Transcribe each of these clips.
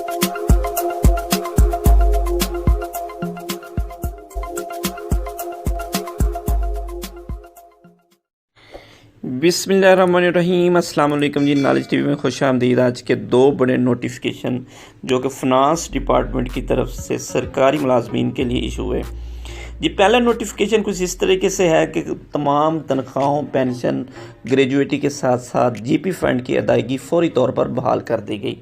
बिस्मिल्लाहिर्रहमानिर्रहीम, अस्सलाम वालेकुम जी। नॉलेज टीवी में खुश आमदीद। आज के दो बड़े नोटिफिकेशन जो कि फ़िनांस डिपार्टमेंट की तरफ से सरकारी मुलाजमीन के लिए इशू है जी। पहला नोटिफिकेशन कुछ इस तरीके से है कि तमाम तनख्वाहों, पेंशन, ग्रेजुएटी के साथ साथ जीपी फंड की अदायगी फौरी तौर पर बहाल कर दी गई।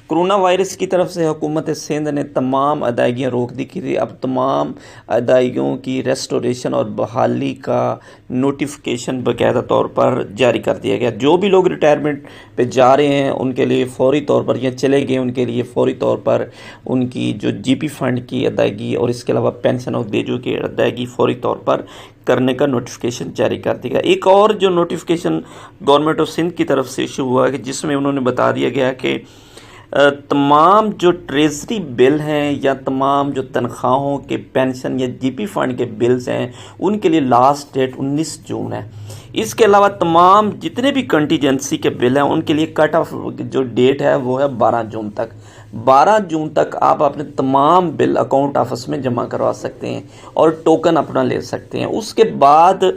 कोरोना वायरस की तरफ से हुकूमत सिंध ने तमाम अदायगियाँ रोक दी थी। अब तमाम अदायगियों की रेस्टोरेशन और बहाली का नोटिफिकेशन बाकायदा तौर पर जारी कर दिया गया। जो भी लोग रिटायरमेंट पे जा रहे हैं उनके लिए फ़ौरी तौर पर, या चले गए उनके लिए फ़ौरी तौर पर उनकी जो जीपी फ़ंड की अदायगी और इसके अलावा पेंशन और ग्रेजुएट की अदायगी फ़ौरी तौर पर करने का नोटिफिकेशन जारी कर दिया गया। एक और जो नोटिफिकेशन गवर्नमेंट ऑफ सिंध की तरफ से इशू हुआ कि जिसमें उन्होंने बता दिया गया कि तमाम जो ट्रेजरी बिल हैं या तमाम जो तनख्वाहों के, पेंशन या जीपी फंड के बिल्स हैं उनके लिए लास्ट डेट 19 जून है। इसके अलावा तमाम जितने भी कंटीजेंसी के बिल हैं उनके लिए कट ऑफ जो डेट है वो है 12 जून तक। 12 जून तक आप अपने तमाम बिल अकाउंट ऑफिस में जमा करवा सकते हैं और टोकन अपना ले सकते हैं। उसके बाद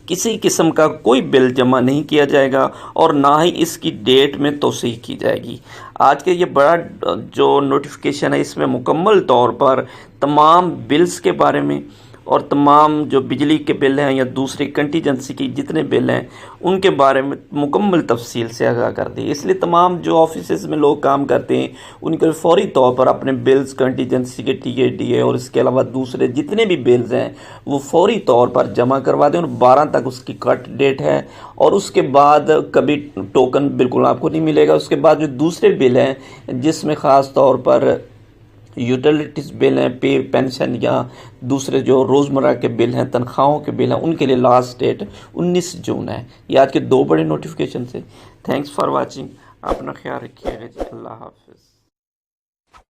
किसी किस्म का कोई बिल जमा नहीं किया जाएगा और ना ही इसकी डेट में तोसीह की जाएगी। आज के ये बड़ा जो नोटिफिकेशन है इसमें मुकम्मल तौर पर तमाम बिल्स के बारे में और तमाम जो बिजली के बिल हैं या दूसरी कंटीजेंसी की जितने बिल हैं उनके बारे में मुकम्मल तफसील से आगाह कर दी। इसलिए तमाम जो ऑफिस में लोग काम करते हैं उनके फौरी तौर पर अपने बिल्स, कंटीजेंसी के टीए और इसके अलावा दूसरे जितने भी बिल्स हैं वो फौरी तौर पर जमा करवा दें। और 12 तक उसकी कट डेट है और उसके बाद कभी टोकन बिल्कुल आपको नहीं मिलेगा। उसके बाद जो दूसरे बिल हैं जिसमें ख़ास तौर पर यूटिलिटीज़ बिल हैं, पे, पेंशन या दूसरे जो रोज़मर्रा के बिल हैं, तनख्वाहों के बिल हैं, उनके लिए लास्ट डेट 19 जून है। ये आज के दो बड़े नोटिफिकेशन थे। Thanks for watching. अपना ख्याल रखिएगा जी। अल्लाह हाफ़िज़।